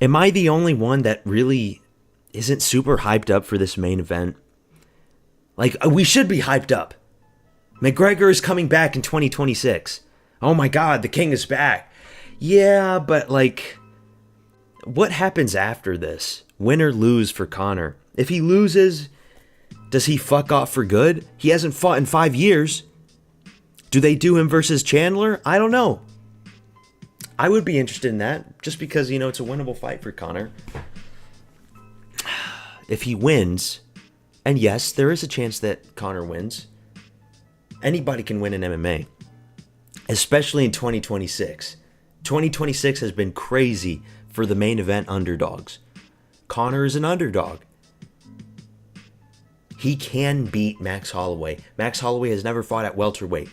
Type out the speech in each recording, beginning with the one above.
Am I the only one that really isn't super hyped up for this main event? Like, we should be hyped up. McGregor is coming back in 2026. Oh my God, the king is back. Yeah, but like, what happens after this? Win or lose for Conor? If he loses, does he fuck off for good? He hasn't fought in 5 years. Do they do him versus Chandler? I don't know. I would be interested in that, just because, it's a winnable fight for Conor. If he wins, and yes, there is a chance that Conor wins. Anybody can win in MMA, especially in 2026. 2026 has been crazy for the main event underdogs. Conor is an underdog. He can beat Max Holloway. Max Holloway has never fought at welterweight.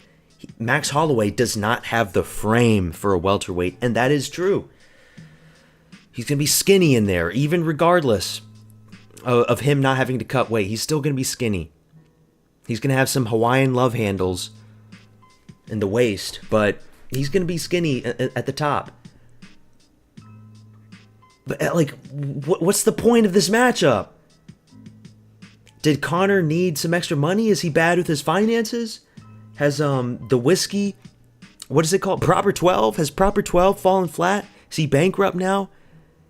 Max Holloway does not have the frame for a welterweight, and that is true. He's going to be skinny in there, even regardless of him not having to cut weight. He's still going to be skinny. He's going to have some Hawaiian love handles in the waist, but he's going to be skinny at the top. But, like, what's the point of this matchup? Did Conor need some extra money? Is he bad with his finances? Has the whiskey, what is it called? Proper 12? Has Proper 12 fallen flat? Is he bankrupt now?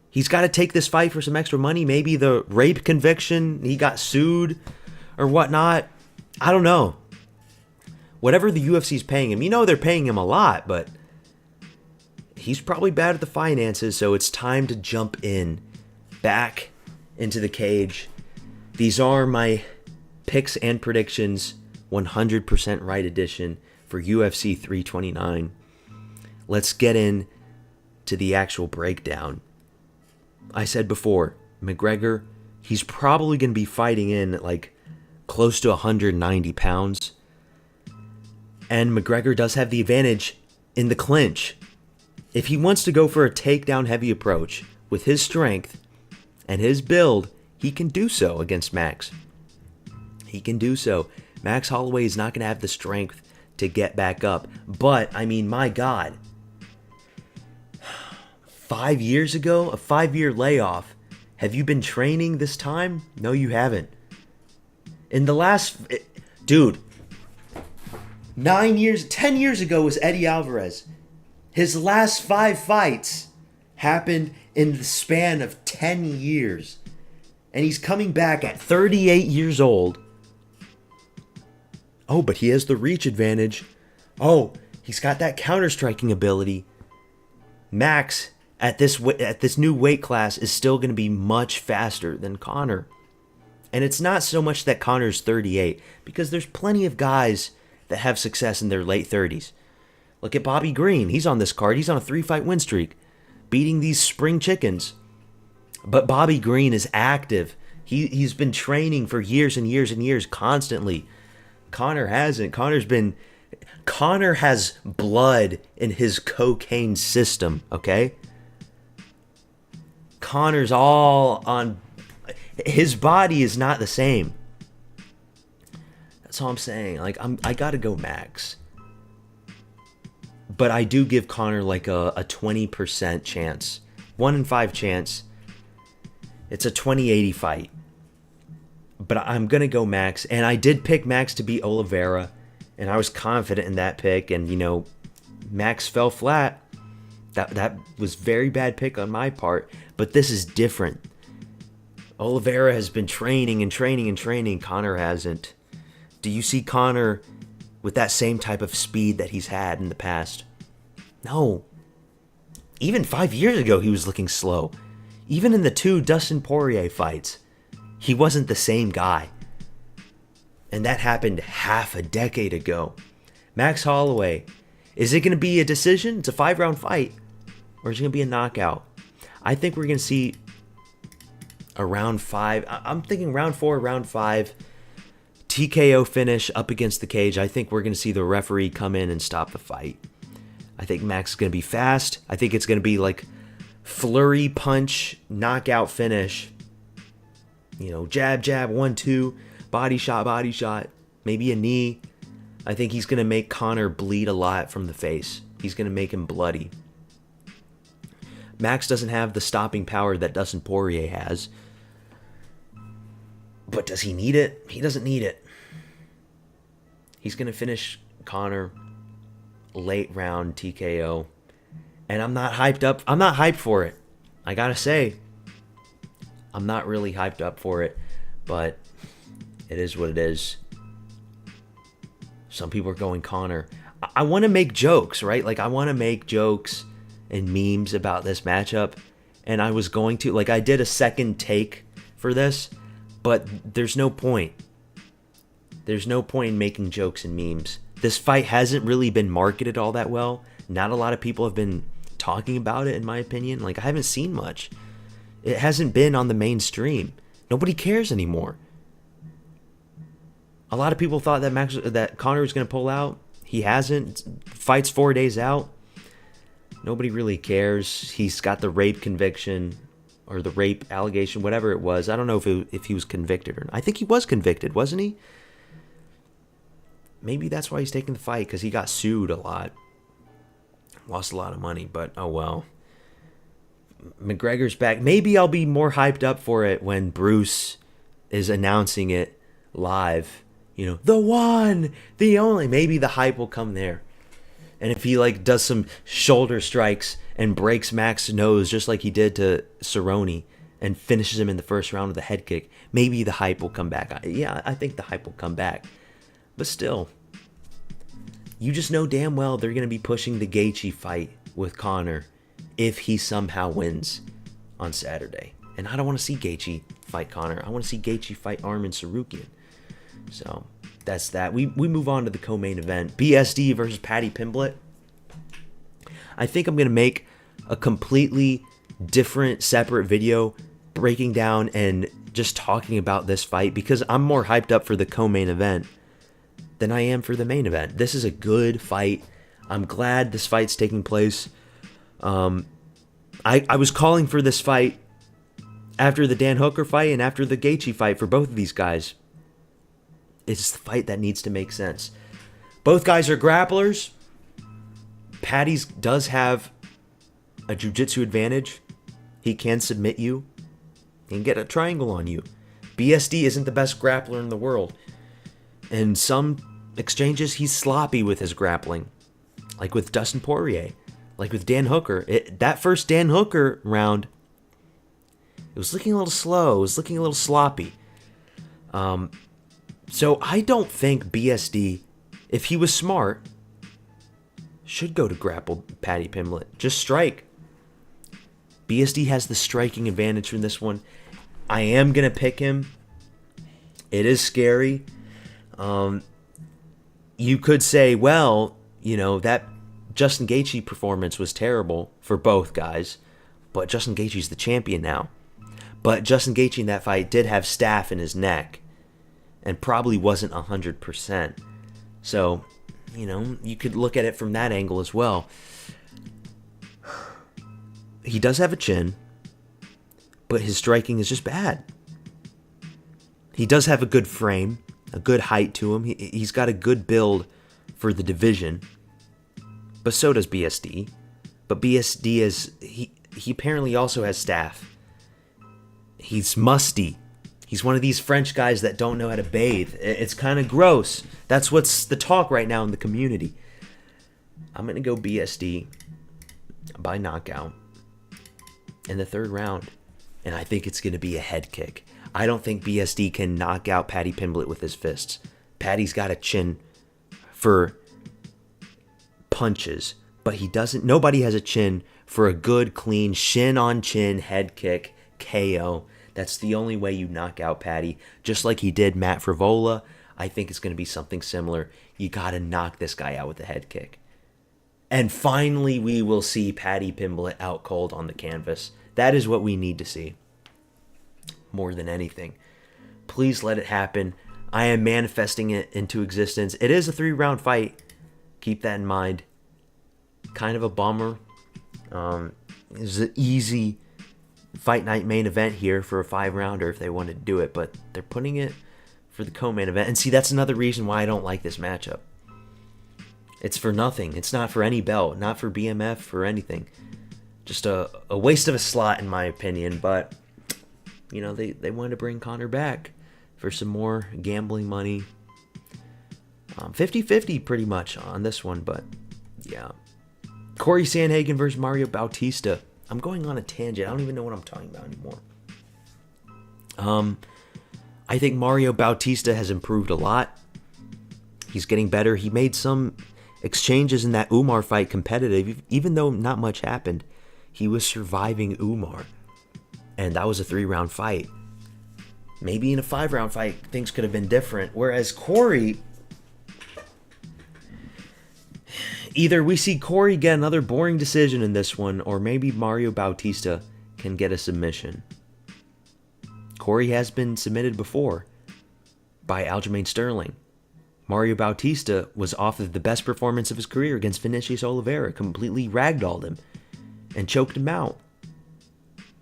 He's got to take this fight for some extra money. Maybe the rape conviction, he got sued or whatnot. I don't know. Whatever the UFC's paying him, they're paying him a lot, but he's probably bad at the finances, so it's time to jump back into the cage. These are my picks and predictions, 100% right edition for UFC 329. Let's get in to the actual breakdown. I said before, McGregor, he's probably going to be fighting in like close to 190 pounds. And McGregor does have the advantage in the clinch. If he wants to go for a takedown heavy approach with his strength and his build, he can do so against Max. He can do so. Max Holloway is not going to have the strength to get back up. But, my God. 5 years ago, a 5-year layoff. Have you been training this time? No, you haven't. In the last... Dude. 10 years ago was Eddie Alvarez. His last 5 fights happened in the span of 10 years. And he's coming back at 38 years old. Oh, but he has the reach advantage. Oh, he's got that counter-striking ability. Max, at this new weight class, is still going to be much faster than Conor. And it's not so much that Conor's 38, because there's plenty of guys that have success in their late 30s. Look at Bobby Green. He's on this card. He's on a 3-fight win streak, beating these spring chickens. But Bobby Green is active. He's been training for years and years and years constantly. Conor hasn't. Conor has blood in his cocaine system, okay? Conor's all on... His body is not the same. That's all I'm saying. Like, I gotta go Max. But I do give Conor like a 20% chance. 1 in 5 chance. It's a 20-80 fight. But I'm going to go Max. And I did pick Max to beat Oliveira. And I was confident in that pick. And, Max fell flat. That was very bad pick on my part. But this is different. Oliveira has been training and training and training. Conor hasn't. Do you see Conor with that same type of speed that he's had in the past? No. Even 5 years ago, he was looking slow. Even in the 2 Dustin Poirier fights, he wasn't the same guy. And that happened half a decade ago. Max Holloway, is it going to be a decision? It's a 5-round fight. Or is it going to be a knockout? I think we're going to see a round 5. I'm thinking round 4, round 5. TKO finish up against the cage. I think we're going to see the referee come in and stop the fight. I think Max is going to be fast. I think it's going to be like flurry punch, knockout finish. Jab, jab, 1-2, body shot, maybe a knee. I think he's going to make Conor bleed a lot from the face. He's going to make him bloody. Max doesn't have the stopping power that Dustin Poirier has. But does he need it? He doesn't need it. He's going to finish Conor late round TKO. And I'm not hyped up. I'm not hyped for it. I got to say, I'm not really hyped up for it. But it is what it is. Some people are going Conor. I want to make jokes, right? Like, I want to make jokes and memes about this matchup. And I was going to. Like, I did a second take for this. But there's no point. There's no point in making jokes and memes. This fight hasn't really been marketed all that well. Not a lot of people have been talking about it, in my opinion. Like, I haven't seen much. It hasn't been on the mainstream. Nobody cares anymore. A lot of people thought that Conor was going to pull out. He hasn't. Fight's 4 days out. Nobody really cares. He's got the rape conviction. Or the rape allegation, whatever it was. I don't know if he was convicted or not. I think he was convicted, wasn't he? Maybe that's why he's taking the fight, because he got sued a lot. Lost a lot of money, but oh well. McGregor's back. Maybe I'll be more hyped up for it when Bruce is announcing it live. You know, the one, the only. Maybe the hype will come there. And if he like does some shoulder strikes and breaks Max's nose just like he did to Cerrone and finishes him in the first round with a head kick, maybe the hype will come back. Yeah, I think the hype will come back. But still, you just know damn well they're going to be pushing the Gaethje fight with Conor if he somehow wins on Saturday. And I don't want to see Gaethje fight Conor. I want to see Gaethje fight Arman Tsarukyan. So that's that. We move on to the co-main event. BSD versus Paddy Pimblett. I think I'm going to make a completely different, separate video breaking down and just talking about this fight because I'm more hyped up for the co-main event than I am for the main event. This is a good fight. I'm glad this fight's taking place. I was calling for this fight after the Dan Hooker fight and after the Gaethje fight for both of these guys. It's the fight that needs to make sense. Both guys are grapplers. Paddy's does have a jiu-jitsu advantage. He can submit you. He can get a triangle on you. BSD isn't the best grappler in the world. In some exchanges, he's sloppy with his grappling. Like with Dustin Poirier. Like with Dan Hooker. That first Dan Hooker round, it was looking a little slow. It was looking a little sloppy. So I don't think BSD, if he was smart, should go to grapple Paddy Pimblett. Just strike. BSD has the striking advantage from this one. I am going to pick him. It is scary. You could say, well, you know, that Justin Gaethje performance was terrible for both guys, but Justin Gaethje's the champion now. But Justin Gaethje in that fight did have staph in his neck and probably wasn't 100%. So, you know, you could look at it from that angle as well. He does have a chin, but his striking is just bad. He does have a good frame, a good height to him. He's got a good build for the division, but so does BSD. But BSD is, he apparently also has staph. He's musty. He's one of these French guys that don't know how to bathe. It's kind of gross. That's what's the talk right now in the community. I'm going to go BSD by knockout in the third round. And I think it's going to be a head kick. I don't think BSD can knock out Paddy Pimblett with his fists. Paddy's got a chin for punches, but he doesn't. Nobody has a chin for a good, clean, shin on chin head kick KO. That's the only way you knock out Paddy. Just like he did Matt Frivola, I think it's going to be something similar. You got to knock this guy out with a head kick. And finally, we will see Paddy Pimblett out cold on the canvas. That is what we need to see. More than anything. Please let it happen. I am manifesting it into existence. It is a 3-round fight. Keep that in mind. Kind of a bummer. It's an easy fight night main event here for a 5-rounder if they wanted to do it, but they're putting it for the co-main event. And see, that's another reason why I don't like this matchup. It's for nothing. It's not for any belt, not for BMF, for anything. Just a waste of a slot, in my opinion. But, they wanted to bring Conor back for some more gambling money. 50-50 pretty much on this one, but yeah. Corey Sandhagen versus Mario Bautista. I'm going on a tangent. I don't even know what I'm talking about anymore. I think Mario Bautista has improved a lot. He's getting better. He made some exchanges in that Umar fight competitive, even though not much happened. He was surviving Umar, and that was a 3-round fight. Maybe in a 5-round fight, things could have been different. Whereas Corey, either we see Corey get another boring decision in this one, or maybe Mario Bautista can get a submission. Corey has been submitted before by Aljamain Sterling. Mario Bautista was off of the best performance of his career against Vinicius Oliveira, completely ragdolled him and choked him out.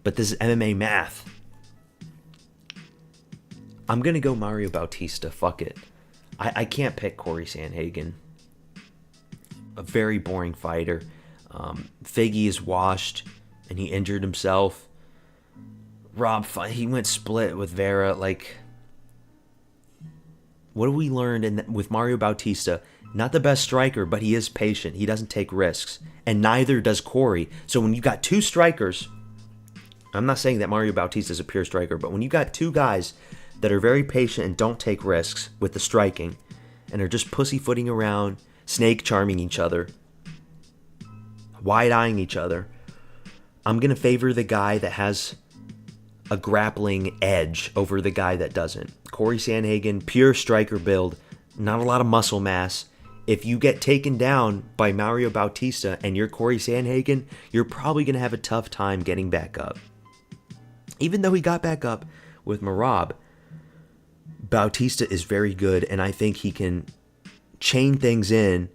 But this is MMA math. I'm going to go Mario Bautista. Fuck it. I can't pick Corey Sandhagen. A very boring fighter. Figgy is washed and he injured himself. He went split with Vera. Like, what have we learned with Mario Bautista? Not the best striker, but he is patient. He doesn't take risks. And neither does Corey. So when you got two strikers, I'm not saying that Mario Bautista is a pure striker, but when you got two guys that are very patient and don't take risks with the striking, and are just pussyfooting around, snake charming each other, wide-eyeing each other, I'm going to favor the guy that has a grappling edge over the guy that doesn't. Corey Sandhagen, pure striker build, not a lot of muscle mass. If you get taken down by Mario Bautista and you're Corey Sandhagen, you're probably going to have a tough time getting back up. Even though he got back up with Merab, Bautista is very good, and I think he can chain things in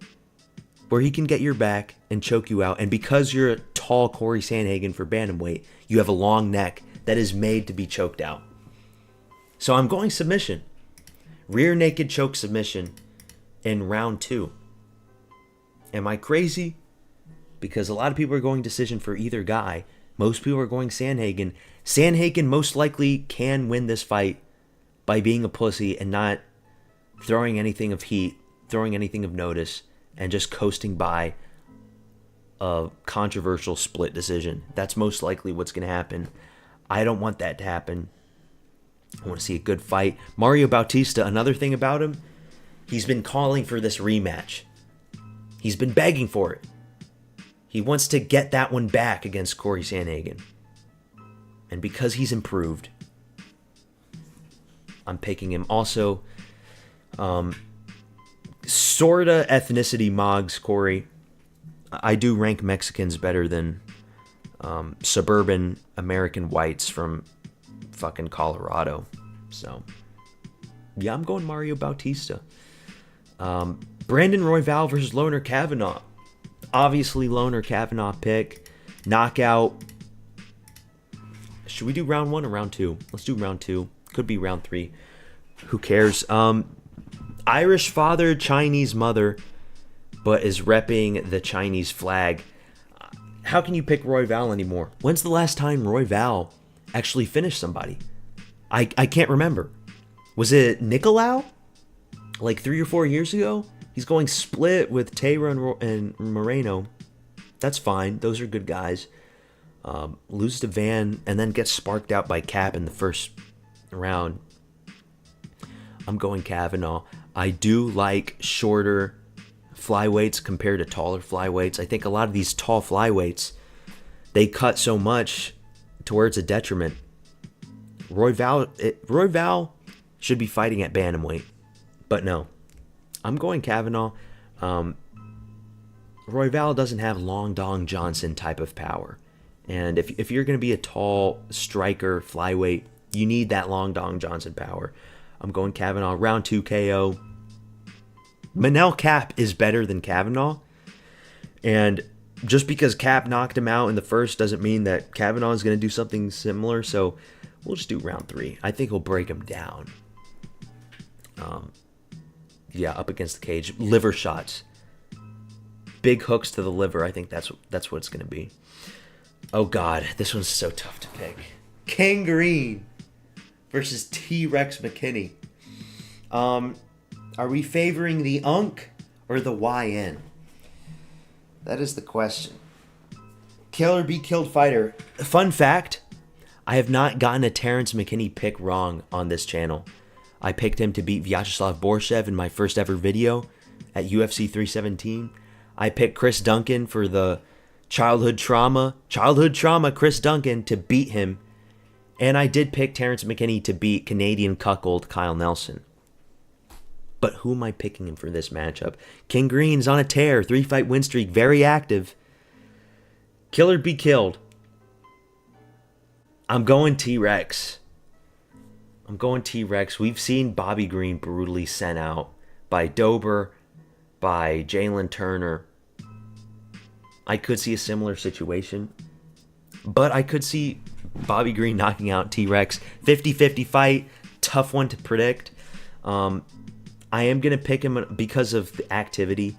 where he can get your back and choke you out. And because you're a tall Corey Sandhagen for bantamweight, you have a long neck that is made to be choked out. So I'm going submission. Rear naked choke submission in round 2. Am I crazy? Because a lot of people are going decision for either guy. Most people are going Sandhagen. Sandhagen most likely can win this fight by being a pussy and not throwing anything of heat, throwing anything of notice, and just coasting by a controversial split decision. That's most likely what's going to happen. I don't want that to happen. I want to see a good fight. Mario Bautista, another thing about him, he's been calling for this rematch. He's been begging for it. He wants to get that one back against Corey Sandhagen. And because he's improved, I'm picking him. Also, sorta ethnicity mogs Corey. I do rank Mexicans better than suburban American whites from fucking Colorado. So, yeah, I'm going Mario Bautista. Brandon Royval versus Loner Kavanaugh. Obviously, Loner Kavanaugh pick. Knockout. Should we do round 1 or round 2? Let's do round 2. Could be round 3. Who cares? Irish father, Chinese mother, but is repping the Chinese flag. How can you pick Royval anymore? When's the last time Royval actually finished somebody? I can't remember. Was it Nicolau? Like 3 or 4 years ago? He's going split with Taylor and Moreno. That's fine. Those are good guys. Loses to Van and then gets sparked out by Cap in the first round. I'm going Kavanaugh. I do like shorter flyweights compared to taller flyweights. I think a lot of these tall flyweights, they cut so much to where it's a detriment. Royval should be fighting at bantamweight, but no. I'm going Kavanaugh. Royval doesn't have Long Dong Johnson type of power. And if you're going to be a tall striker flyweight, you need that Long Dong Johnson power. I'm going Kavanaugh. Round 2 KO. Manel Cap is better than Kavanaugh. And just because Cap knocked him out in the first doesn't mean that Kavanaugh is going to do something similar. So we'll just do round 3. I think he'll break him down. Yeah, up against the cage. Liver shots. Big hooks to the liver. I think that's what it's going to be. Oh God, this one's so tough to pick. King Green versus T-Rex McKinney. Are we favoring the UNC or the YN? That is the question. Kill or be killed fighter. Fun fact, I have not gotten a Terrence McKinney pick wrong on this channel. I picked him to beat Vyacheslav Borshev in my first ever video at UFC 317. I picked Chris Duncan for the childhood trauma Chris Duncan to beat him. And I did pick Terrence McKinney to beat Canadian cuckold Kyle Nelson. But who am I picking him for this matchup? King Green's on a tear, 3-fight win streak, very active. Kill or be killed. I'm going T-Rex. We've seen Bobby Green brutally sent out by Dober, by Jalen Turner. I could see a similar situation. But I could see Bobby Green knocking out T-Rex. 50-50 fight. Tough one to predict. I am going to pick him because of the activity.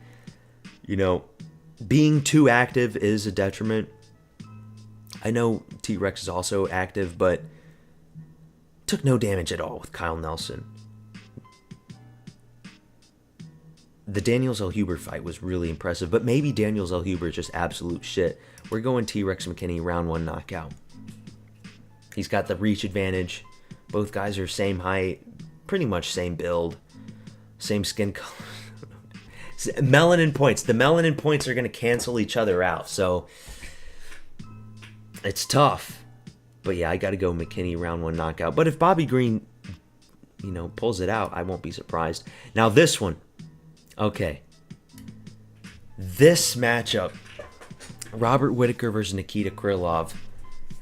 You know, being too active is a detriment. I know T-Rex is also active, but took no damage at all with Kyle Nelson. The Daniel Zellhuber fight was really impressive, but maybe Daniel Zellhuber is just absolute shit. We're going T-Rex McKinney, round 1 knockout. He's got the reach advantage. Both guys are same height, pretty much same build, same skin color. Melanin points. The melanin points are going to cancel each other out, so it's tough. But yeah, I got to go McKinney, round 1 knockout. But if Bobby Green, pulls it out, I won't be surprised. Now this one. Okay. This matchup, Robert Whittaker versus Nikita Krylov.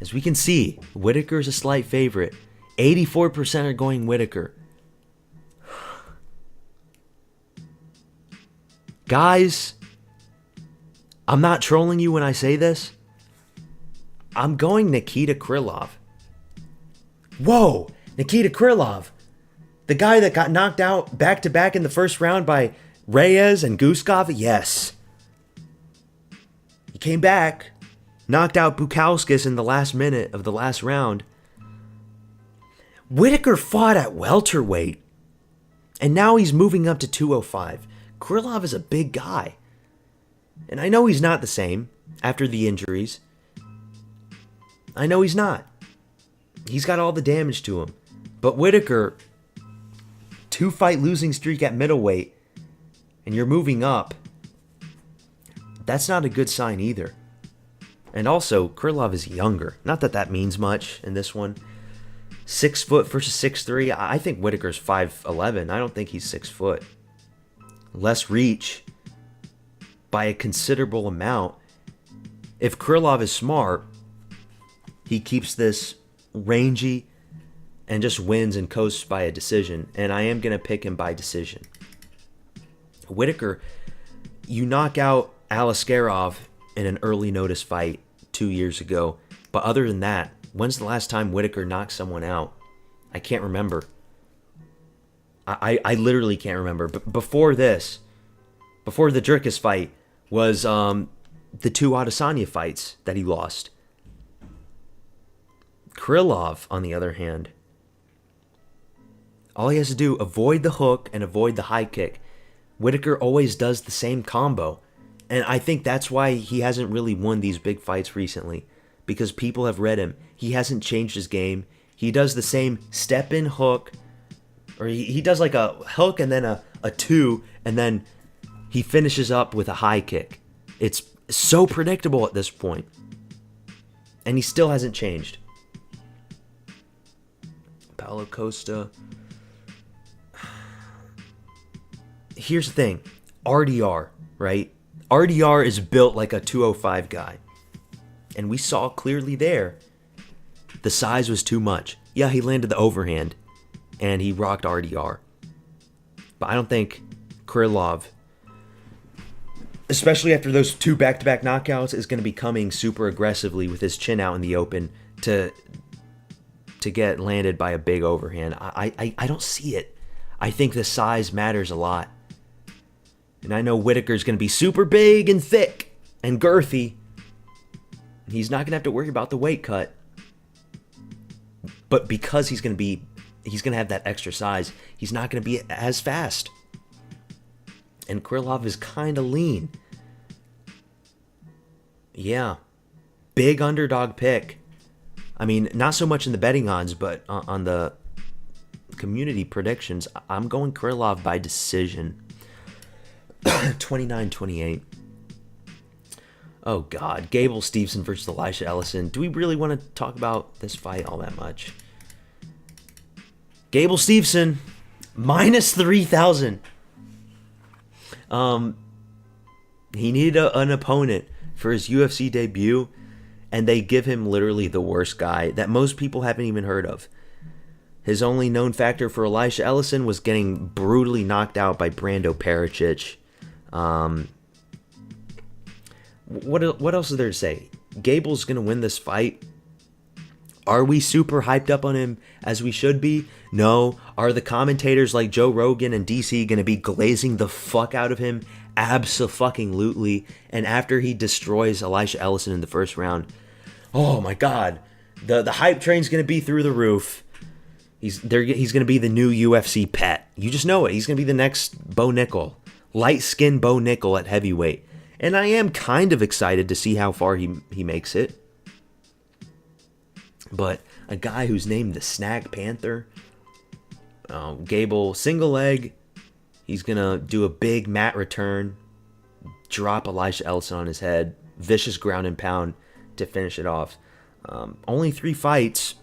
As we can see, Whittaker is a slight favorite. 84% are going Whittaker. Guys, I'm not trolling you when I say this. I'm going Nikita Krylov. Whoa, Nikita Krylov. The guy that got knocked out back-to-back in the first round by Reyes and Guskov? Yes. He came back, knocked out Bukauskas in the last minute of the last round. Whittaker fought at welterweight, and now he's moving up to 205. Krylov is a big guy. And I know he's not the same after the injuries. I know he's not. He's got all the damage to him. But Whittaker, 2-fight losing streak at middleweight, and you're moving up. That's not a good sign either. And also, Krylov is younger. Not that that means much in this one. 6 foot versus 6'3". I think Whittaker's 5'11". I don't think he's 6 foot. Less reach by a considerable amount. If Krylov is smart, he keeps this rangy and just wins and coasts by a decision. And I am going to pick him by decision. Whittaker, you knock out Alaskarov in an early notice fight 2 years ago. But other than that, when's the last time Whittaker knocked someone out? I can't remember. I literally can't remember. But before this, before the Dricus fight, was the 2 Adesanya fights that he lost. Krylov, on the other hand, all he has to do, avoid the hook and avoid the high kick. Whittaker always does the same combo. And I think that's why he hasn't really won these big fights recently. Because people have read him. He hasn't changed his game. He does the same step-in hook. Or he does like a hook and then a 2. And then he finishes up with a high kick. It's so predictable at this point. And he still hasn't changed. Paulo Costa. Here's the thing. RDR, right? RDR is built like a 205 guy. And we saw clearly there, the size was too much. Yeah, he landed the overhand, and he rocked RDR. But I don't think Krylov, especially after those 2 back-to-back knockouts, is going to be coming super aggressively with his chin out in the open to get landed by a big overhand. I don't see it. I think the size matters a lot. And I know Whittaker's going to be super big and thick and girthy. He's not going to have to worry about the weight cut. But because he's going to have that extra size, he's not going to be as fast. And Krylov is kind of lean. Yeah. Big underdog pick. I mean, not so much in the betting odds, but on the community predictions, I'm going Krylov by decision. 29-28. Oh, God. Gable Stevenson versus Elisha Ellison. Do we really want to talk about this fight all that much? Gable Stevenson, minus 3,000. He needed an opponent for his UFC debut, and they give him literally the worst guy that most people haven't even heard of. His only known factor for Elisha Ellison was getting brutally knocked out by Brando Pericic. What else is there to say? Gable's going to win this fight. Are we super hyped up on him as we should be? No. Are the commentators like Joe Rogan and DC going to be glazing the fuck out of him? Abso-fucking-lutely. And after he destroys Elisha Ellison in the first round, oh my God, the hype train's going to be through the roof. He's going to be the new UFC pet. You just know it. He's going to be the next Bo Nickel. Light-skinned Bo Nickel at heavyweight. And I am kind of excited to see how far he makes it. But a guy who's named the Snag Panther, Gable, single leg, he's going to do a big mat return, drop Elisha Ellison on his head, vicious ground and pound to finish it off. Only 3 fights.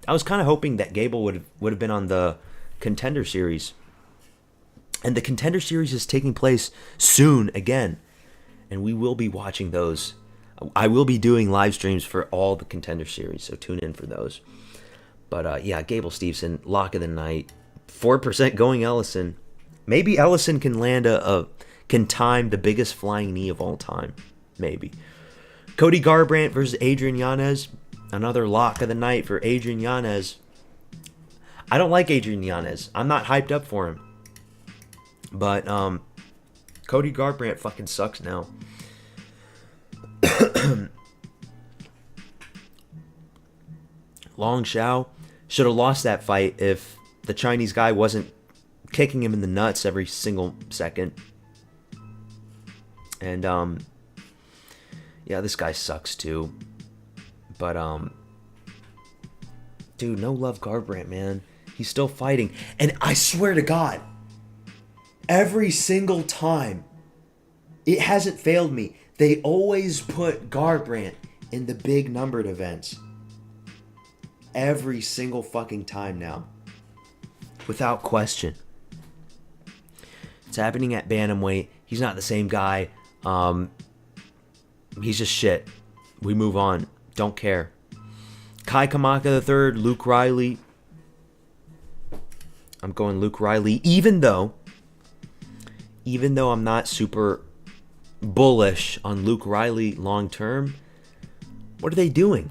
I was kind of hoping that Gable would have been on the Contender Series. And the Contender Series is taking place soon again. And we will be watching those. I will be doing live streams for all the Contender Series, so tune in for those. But yeah, Gable Stevenson, lock of the night. 4% going Ellison. Maybe Ellison can land can time the biggest flying knee of all time. Maybe. Cody Garbrandt versus Adrian Yanez. Another lock of the night for Adrian Yanez. I don't like Adrian Yanez. I'm not hyped up for him. But Cody Garbrandt fucking sucks now. Long Xiao should have lost that fight if the Chinese guy wasn't kicking him in the nuts every single second. And yeah, this guy sucks too. But dude, no love Garbrandt, man. He's still fighting. And I swear to God, every single time, it hasn't failed me. They always put Garbrandt in the big numbered events. Every single fucking time now. Without question. It's happening at bantamweight. He's not the same guy. He's just shit. We move on. Don't care. Kai Kamaka III, Luke Riley. I'm going Luke Riley, even though I'm not super bullish on Luke Riley long term. What are they doing?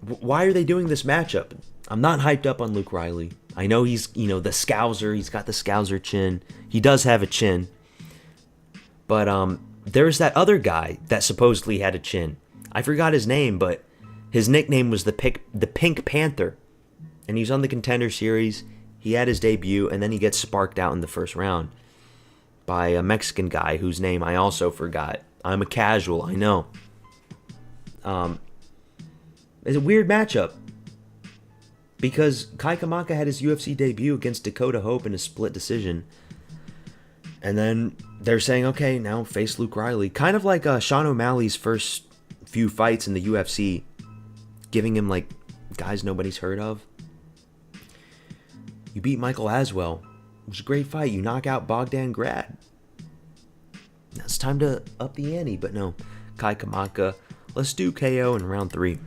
Why are they doing this matchup? I'm not hyped up on Luke Riley. I know he's, the Scouser. He's got the Scouser chin. He does have a chin. But there's that other guy that supposedly had a chin. I forgot his name, but his nickname was the Pink Panther. And he's on the Contender Series. He had his debut, and then he gets sparked out in the first round by a Mexican guy whose name I also forgot. I'm a casual, I know. It's a weird matchup because Kai Kamaka had his UFC debut against Dakota Hope in a split decision. And then they're saying, okay, now face Luke Riley. Kind of like Sean O'Malley's first few fights in the UFC, giving him like guys nobody's heard of. You beat Michael Aswell. It was a great fight. You knock out Bogdan Grad. Now it's time to up the ante, but no. Kai Kamaka. Let's do KO in round 3.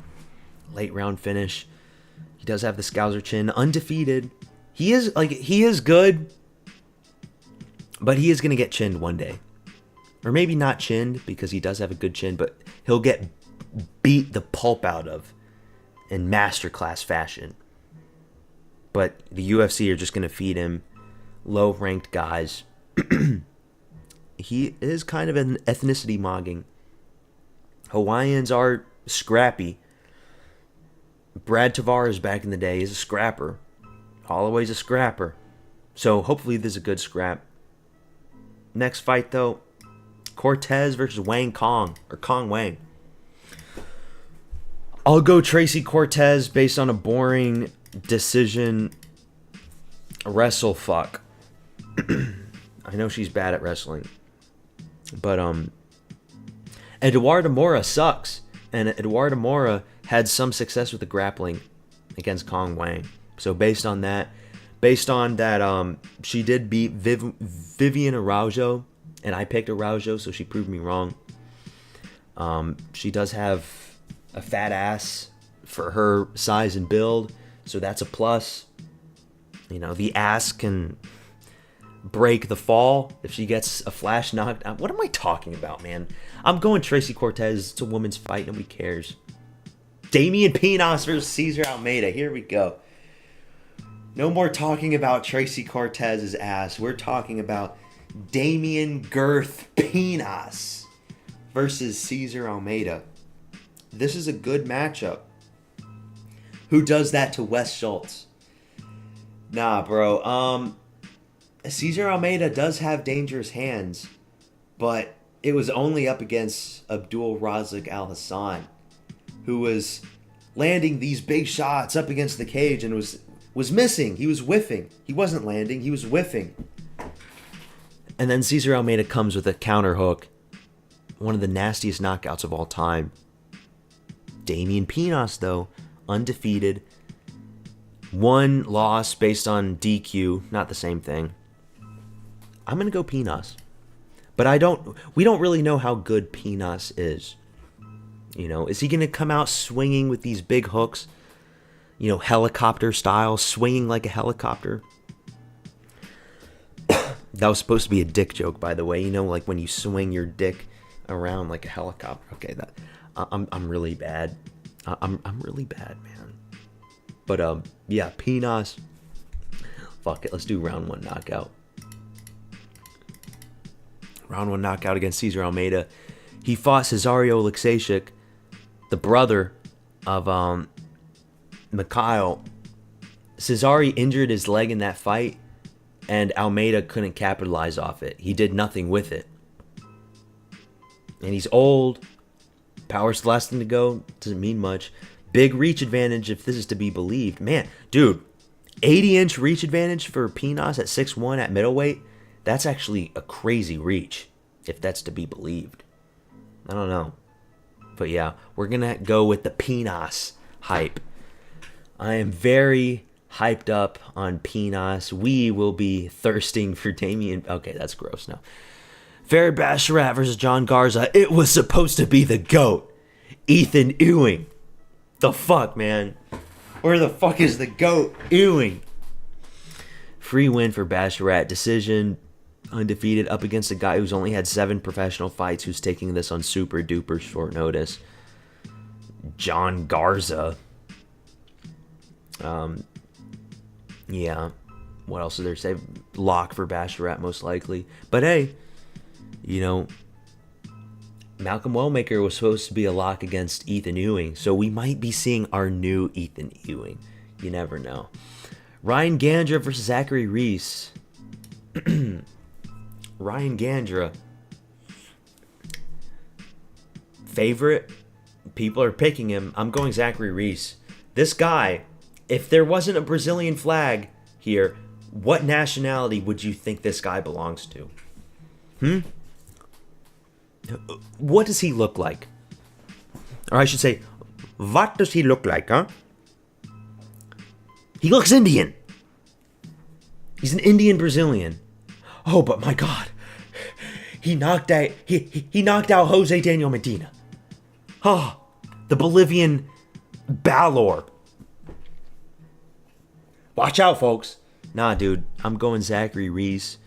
Late round finish. He does have the Scouser chin. Undefeated. He is good, but he is going to get chinned one day. Or maybe not chinned because he does have a good chin, but he'll get beat the pulp out of in masterclass fashion. But the UFC are just going to feed him low-ranked guys. He is kind of an ethnicity mogging. Hawaiians are scrappy. Brad Tavares back in the day is a scrapper. Holloway's a scrapper. So hopefully this is a good scrap. Next fight though, Cortez versus Wang Kong, or Kong Wang. I'll go Tracy Cortez based on a boring decision wrestle fuck. I know she's bad at wrestling. But Eduardo Mora sucks. And Eduardo Mora had some success with the grappling against Kong Wang. So based on that, she did beat Vivian Araujo, and I picked Araujo, so she proved me wrong. She does have a fat ass for her size and build, so that's a plus. You know, the ass can break the fall if she gets a flash knocked out. What am I talking about, man? I'm going Tracy Cortez. It's a woman's fight. Nobody cares. Damian Pinas versus Cesar Almeida. Here we go. No more talking about Tracy Cortez's ass. We're talking about Damian Girth Pinas versus Cesar Almeida. This is a good matchup. Who does that to Wes Schultz? Nah, bro. Cesar Almeida does have dangerous hands, but it was only up against Abdul Razak Al Hassan, who was landing these big shots up against the cage and was missing. He was whiffing. He wasn't landing. He was whiffing. And then Cesar Almeida comes with a counter hook. One of the nastiest knockouts of all time. Damian Pinas, though, undefeated. One loss based on DQ. Not the same thing. I'm going to go Pinas. But we don't really know how good Pinas is. You know, is he going to come out swinging with these big hooks? You know, helicopter style, swinging like a helicopter. That was supposed to be a dick joke, by the way. You know, like when you swing your dick around like a helicopter. Okay, I'm really bad. I'm really bad, man. But yeah, Pinas. Fuck it, let's do round one knockout. Round one knockout against Cesar Almeida. He fought Cesario Oleksiejczuk, the brother of Mikhail. Cesari injured his leg in that fight, and Almeida couldn't capitalize off it. He did nothing with it. And he's old. Power's the last thing to go. Doesn't mean much. Big reach advantage if this is to be believed. Man, dude, 80-inch reach advantage for Pinas at 6'1" at middleweight. That's actually a crazy reach, if that's to be believed. I don't know. But yeah, we're going to go with the Pinas hype. I am very hyped up on Pinas. We will be thirsting for Damian. Okay, that's gross now. Farid Basharat versus John Garza. It was supposed to be the GOAT. Ethan Ewing. The fuck, man? Where the fuck is the GOAT? Ewing. Free win for Basharat. Decision. Undefeated up against a guy who's only had 7 professional fights, who's taking this on super duper short notice. John Garza. Yeah. What else is there to say? Lock for Basharat, most likely. But hey, you know, Malcolm Wellmaker was supposed to be a lock against Ethan Ewing, so we might be seeing our new Ethan Ewing. You never know. Ryan Gandra versus Zachary Reese. Ryan Gandra. Favorite? People are picking him. I'm going Zachary Reese. This guy, if there wasn't a Brazilian flag here, what nationality would you think this guy belongs to? What does he look like? Or I should say, what does he look like, huh? He looks Indian. He's an Indian Brazilian. Oh, but my God, he knocked out Jose Daniel Medina. Oh, the Bolivian Balor. Watch out, folks. Nah, dude, I'm going Zachary Reese.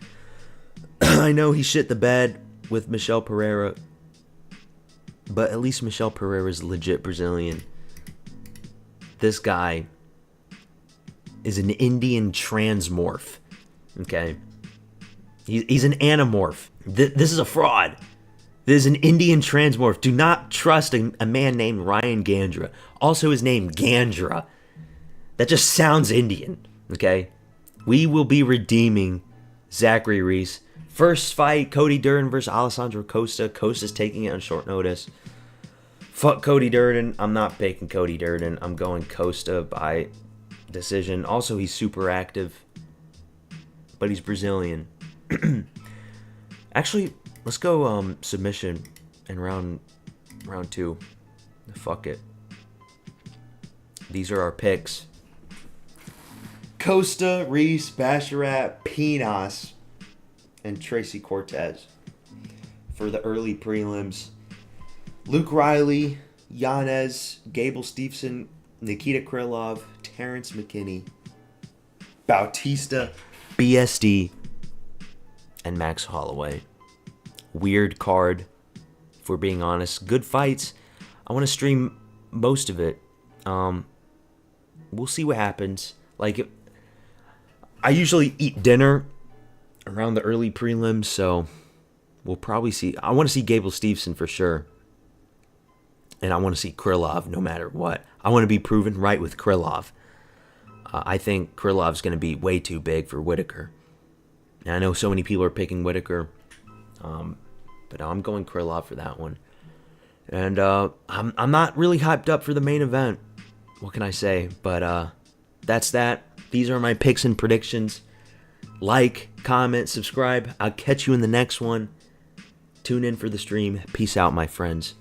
I know he shit the bed with Michel Pereira, but at least Michel Pereira's legit Brazilian. This guy is an Indian transmorph. Okay? He's an anamorph. This is a fraud. This is an Indian transmorph. Do not trust a man named Ryan Gandra. Also his name, Gandra. That just sounds Indian, okay? We will be redeeming Zachary Reese. First fight, Cody Durden versus Alessandro Costa. Costa's taking it on short notice. Fuck Cody Durden. I'm not picking Cody Durden. I'm going Costa by decision. Also, he's super active, but he's Brazilian. Actually, let's go submission in round 2. Fuck it. These are our picks. Costa, Reese, Basharat, Pinas, and Tracy Cortez for the early prelims. Luke Riley, Yanez, Gable Steveson, Nikita Krylov, Terrence McKinney, Bautista, BSD, and Max Holloway. Weird card, if we're being honest. Good fights. I want to stream most of it. We'll see what happens. I usually eat dinner around the early prelims, so we'll probably see. I want to see Gable Steveson for sure. And I want to see Krylov no matter what. I want to be proven right with Krylov. I think Krylov's going to be way too big for Whitaker. And I know so many people are picking Whitaker. But I'm going Krylov for that one. And I'm not really hyped up for the main event. What can I say? But that's that. These are my picks and predictions. Like, comment, subscribe. I'll catch you in the next one. Tune in for the stream. Peace out, my friends.